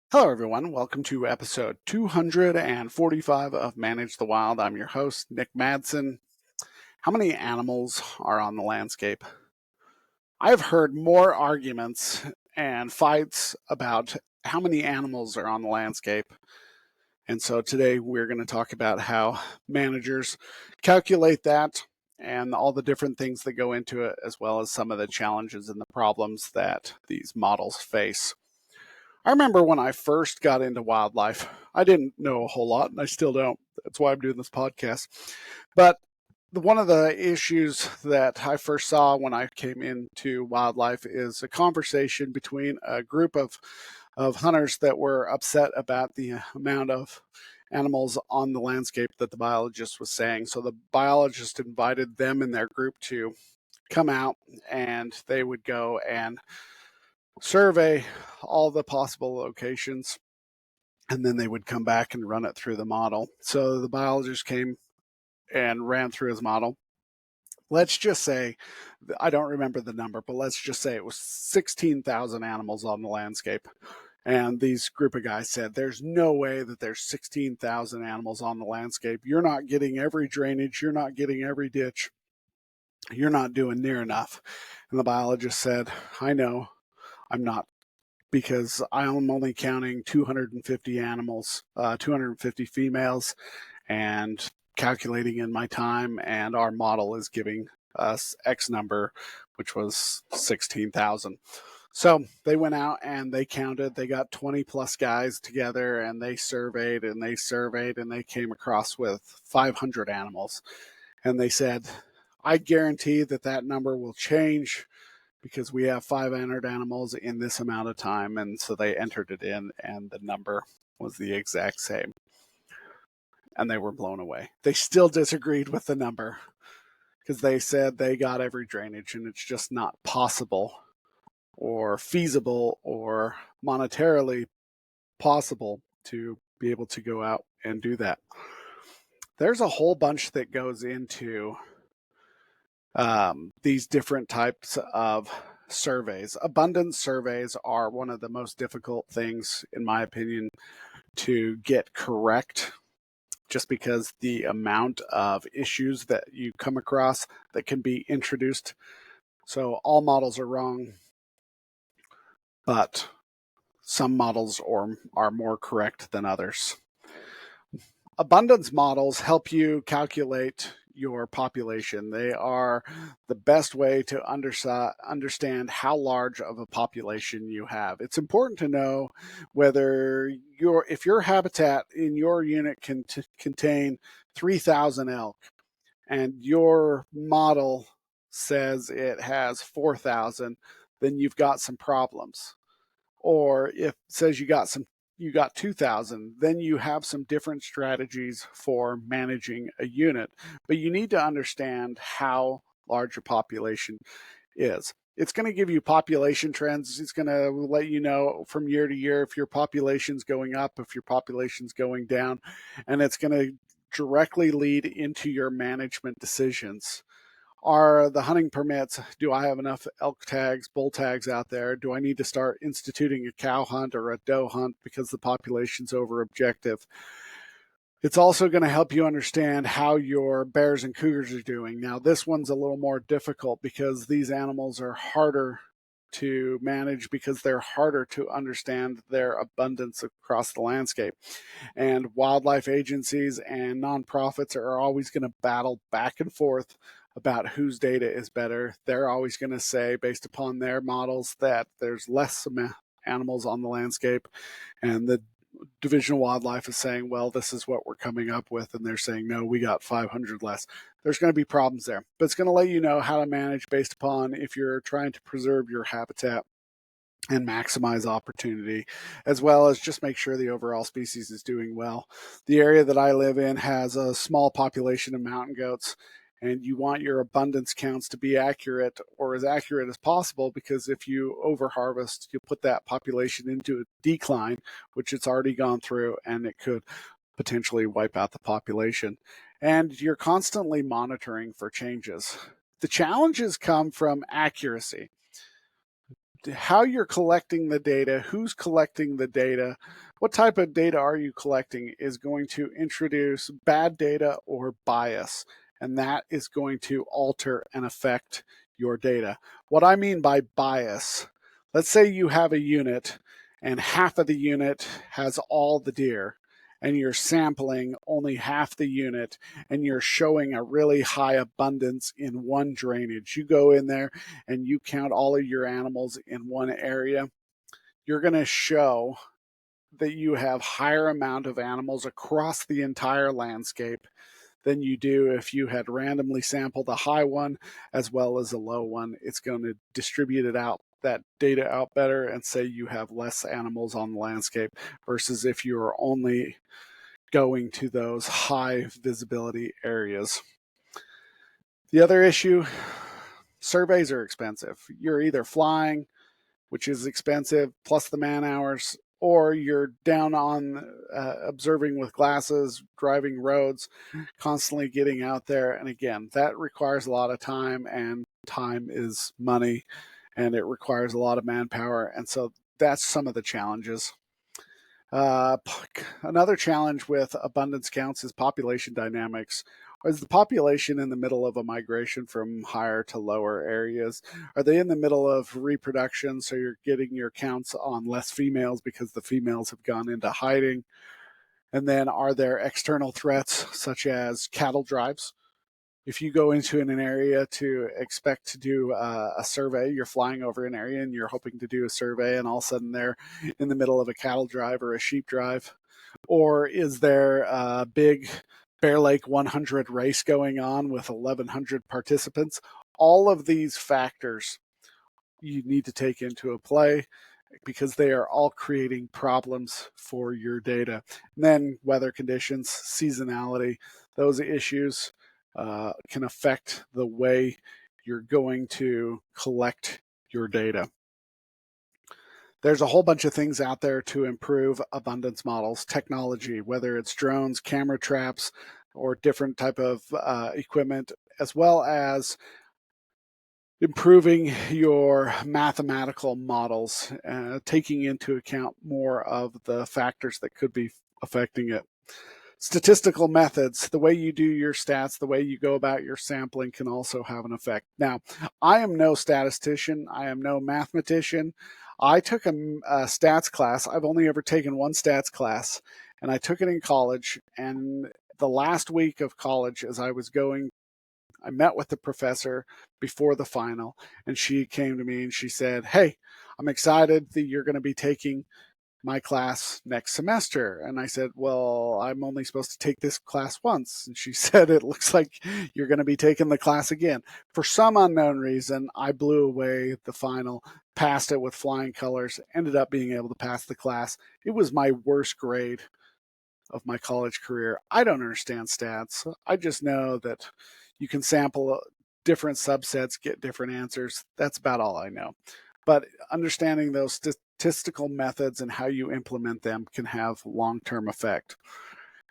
Hello, everyone. Welcome to episode 245 of Manage the Wild. I'm your host, Nick Madsen. How many animals are on the landscape? I've heard more arguments and fights about how many animals are on the landscape. And so today we're going to talk about how managers calculate that and all the different things that go into it, as well as some of the challenges and the problems that these models face. I remember when I first got into wildlife, I didn't know a whole lot, and I still don't. That's why I'm doing this podcast. But one of the issues that I first saw when I came into wildlife is a conversation between a group of hunters that were upset about the amount of animals on the landscape that the biologist was saying. So the biologist invited them and their group to come out, and they would go and survey all the possible locations, and then they would come back and run it through the model. So the biologist came and ran through his model. Let's just say, I don't remember the number, but let's just say it was 16,000 animals on the landscape. And these group of guys said, there's no way that there's 16,000 animals on the landscape. You're not getting every drainage. You're not getting every ditch. You're not doing near enough. And the biologist said, I know, I'm not, because I'm only counting 250 animals, 250 females, and calculating in my time, and our model is giving us X number, which was 16,000. So they went out and they counted. They got 20 plus guys together, and they surveyed and they surveyed, and they came across with 500 animals. And they said, I guarantee that that number will change because we have 500 animals in this amount of time. And so they entered it in, and the number was the exact same. And they were blown away. They still disagreed with the number because they said they got every drainage, and it's just not possible or feasible or monetarily possible to be able to go out and do that. There's a whole bunch that goes into these different types of surveys. Abundance surveys are one of the most difficult things, in my opinion, to get correct, just because the amount of issues that you come across that can be introduced. So all models are wrong, but some models are more correct than others. Abundance models help you calculate your population. They are the best way to understand how large of a population you have. It's important to know whether if your habitat in your unit can contain 3,000 elk, and your model says it has 4,000, then you've got some problems. Or if it says you got 2,000, then you have some different strategies for managing a unit. But you need to understand how large your population is. It's going to give you population trends. It's going to let you know from year to year if your population's going up, if your population's going down, and it's going to directly lead into your management decisions. Are the hunting permits, do I have enough elk tags, bull tags out there? Do I need to start instituting a cow hunt or a doe hunt because the population's over objective? It's also going to help you understand how your bears and cougars are doing. Now, this one's a little more difficult because these animals are harder to manage because they're harder to understand their abundance across the landscape. And wildlife agencies and nonprofits are always going to battle back and forth about whose data is better. They're always going to say, based upon their models, that there's less animals on the landscape, and the Division of Wildlife is saying, well, this is what we're coming up with, and they're saying, no, we got 500 less. There's going to be problems there, but it's going to let you know how to manage based upon if you're trying to preserve your habitat and maximize opportunity, as well as just make sure the overall species is doing well. The area that I live in has a small population of mountain goats, and you want your abundance counts to be accurate, or as accurate as possible, because if you overharvest, you put that population into a decline, which it's already gone through, and it could potentially wipe out the population. And you're constantly monitoring for changes. The challenges come from accuracy. how you're collecting the data, who's collecting the data, what type of data are you collecting is going to introduce bad data or bias, and that is going to alter and affect your data. What I mean by bias, let's say you have a unit and half of the unit has all the deer, and you're sampling only half the unit, and you're showing a really high abundance in one drainage. You go in there and you count all of your animals in one area, you're going to show that you have higher amount of animals across the entire landscape than you do if you had randomly sampled a high one as well as a low one. It's going to distribute it out, that data out better, and say you have less animals on the landscape versus if you're only going to those high visibility areas. The other issue, surveys are expensive. You're either flying, which is expensive, plus the man hours, or you're down on observing with glasses, driving roads, constantly getting out there. And again, that requires a lot of time, and time is money, and it requires a lot of manpower. And so that's some of the challenges. Another challenge with abundance counts is population dynamics. Is the population in the middle of a migration from higher to lower areas? Are they in the middle of reproduction, so you're getting your counts on less females because the females have gone into hiding? And then are there external threats such as cattle drives? If you go into an area to expect to do a survey, you're flying over an area and you're hoping to do a survey, and all of a sudden they're in the middle of a cattle drive or a sheep drive. Or is there a big Bear Lake 100 race going on with 1,100 participants? All of these factors you need to take into a play because they are all creating problems for your data. And then weather conditions, seasonality, those issues can affect the way you're going to collect your data. There's a whole bunch of things out there to improve abundance models, technology, whether it's drones, camera traps, or different type of equipment, as well as improving your mathematical models, taking into account more of the factors that could be affecting it. Statistical methods, the way you do your stats, the way you go about your sampling can also have an effect. Now, I am no statistician. I am no mathematician. I took a stats class. I've only ever taken one stats class, and I took it in college. And the last week of college, as I was going, I met with the professor before the final, and she came to me and she said, "Hey, I'm excited that you're going to be taking my class next semester." And I said, "Well, I'm only supposed to take this class once." And she said, "It looks like you're going to be taking the class again." For some unknown reason, I blew away the final, passed it with flying colors, ended up being able to pass the class. It was my worst grade of my college career. I don't understand stats. I just know that you can sample different subsets, get different answers. That's about all I know. But understanding those statistical methods and how you implement them can have long-term effect.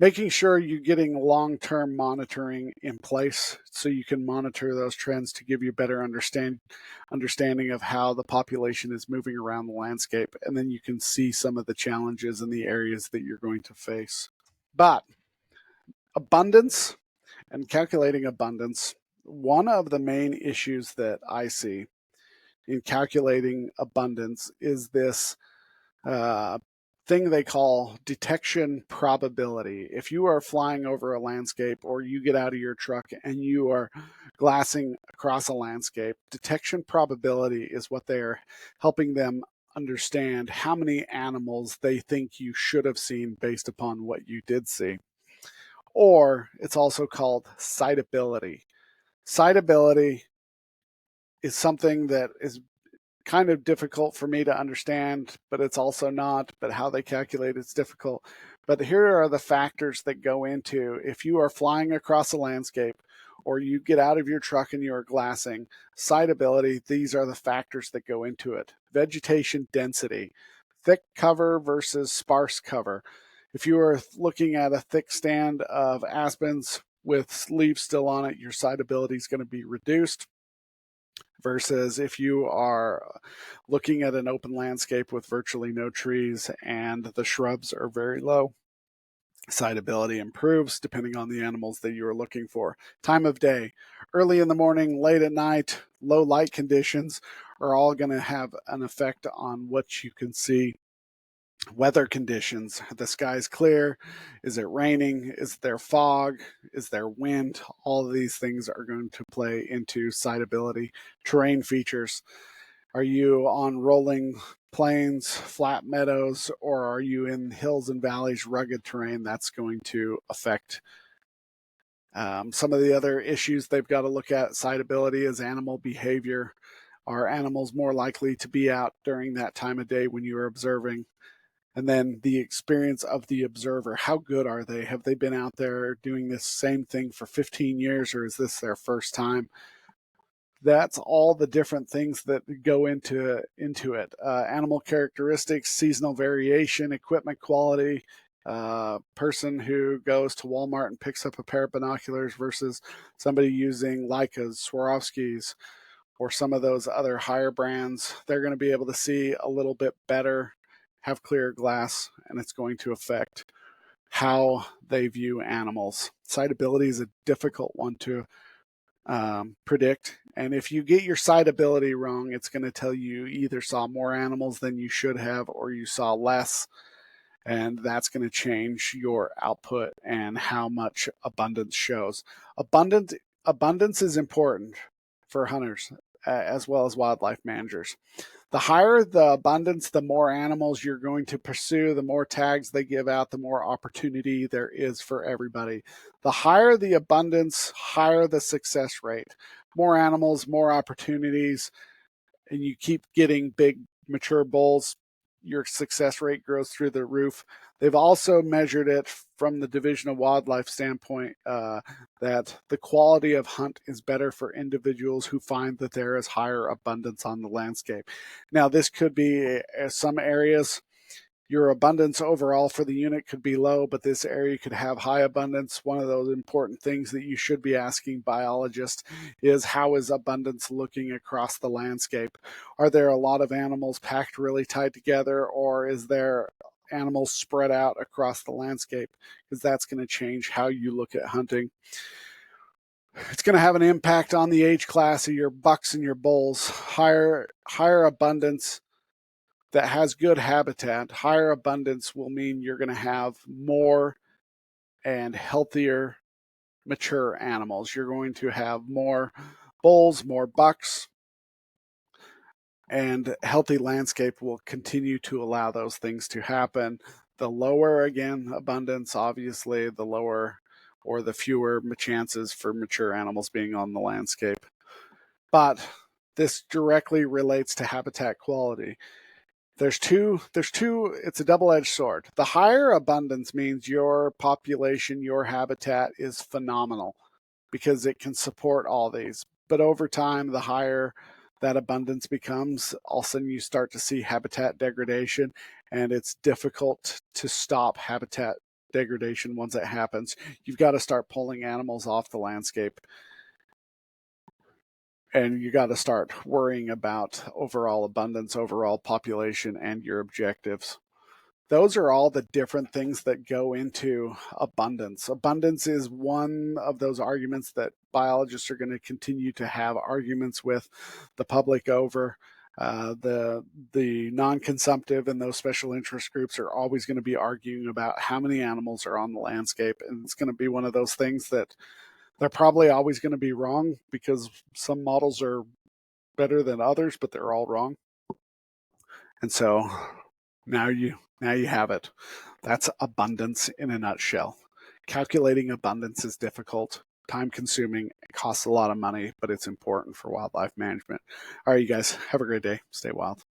Making sure you're getting long-term monitoring in place so you can monitor those trends to give you better understanding of how the population is moving around the landscape, and then you can see some of the challenges in the areas that you're going to face. But abundance and calculating abundance, one of the main issues that I see in calculating abundance is this thing they call detection probability. If you are flying over a landscape or you get out of your truck and you are glassing across a landscape, detection probability is what they are helping them understand how many animals they think you should have seen based upon what you did see. Or it's also called sightability. Sightability is something that is kind of difficult for me to understand, but it's also not. But how they calculate it's difficult. But here are the factors that go into if you are flying across a landscape or you get out of your truck and you are glassing, sightability, these are the factors that go into it. Vegetation density, thick cover versus sparse cover. If you are looking at a thick stand of aspens with leaves still on it, your sightability is going to be reduced. versus if you are looking at an open landscape with virtually no trees and the shrubs are very low. Sightability improves depending on the animals that you are looking for. Time of day, early in the morning, late at night, low light conditions are all going to have an effect on what you can see. Weather conditions, the sky's clear, is it raining, is there fog, is there wind? All of these things are going to play into sightability. Terrain features, are you on rolling plains, flat meadows, or are you in hills and valleys, rugged terrain? That's going to affect some of the other issues they've got to look at. Sightability is animal behavior. Are animals more likely to be out during that time of day when you're observing? And then the experience of the observer. How good are they? Have they been out there doing this same thing for 15 years, or is this their first time? That's all the different things that go into it. Animal characteristics, seasonal variation, equipment quality, person who goes to Walmart and picks up a pair of binoculars versus somebody using Leicas, Swarovskis, or some of those other higher brands. They're going to be able to see a little bit better, have clear glass, and it's going to affect how they view animals. Sightability is a difficult one to predict. And if you get your sightability wrong, it's going to tell you either saw more animals than you should have or you saw less. And that's going to change your output and how much abundance shows. Abundance is important for hunters as well as wildlife managers. The higher the abundance, the more animals you're going to pursue, the more tags they give out, the more opportunity there is for everybody. The higher the abundance, higher the success rate. More animals, more opportunities, and you keep getting big mature bulls, your success rate grows through the roof. They've also measured it from the Division of Wildlife standpoint that the quality of hunt is better for individuals who find that there is higher abundance on the landscape. Now, this could be some areas. Your abundance overall for the unit could be low, but this area could have high abundance. One of those important things that you should be asking biologists is, how is abundance looking across the landscape? Are there a lot of animals packed really tight together, or is there animals spread out across the landscape? Because that's going to change how you look at hunting. It's going to have an impact on the age class of your bucks and your bulls. Higher abundance that has good habitat, higher abundance will mean you're going to have more and healthier mature animals. You're going to have more bulls, more bucks, and healthy landscape will continue to allow those things to happen. The lower, again, abundance, obviously, the lower or the fewer chances for mature animals being on the landscape. But this directly relates to habitat quality. There's two, it's a double-edged sword. The higher abundance means your population, your habitat is phenomenal because it can support all these. But over time, the higher that abundance becomes, all of a sudden you start to see habitat degradation, and it's difficult to stop habitat degradation once it happens. You've got to start pulling animals off the landscape, and you got to start worrying about overall abundance, overall population, and your objectives. Those are all the different things that go into abundance. Abundance is one of those arguments that biologists are going to continue to have arguments with the public over. The non-consumptive and those special interest groups are always going to be arguing about how many animals are on the landscape, and it's going to be one of those things that they're probably always going to be wrong because some models are better than others, but they're all wrong. And so now you have it. That's abundance in a nutshell. Calculating abundance is difficult, time consuming, it costs a lot of money, but it's important for wildlife management. All right, you guys, have a great day. Stay wild.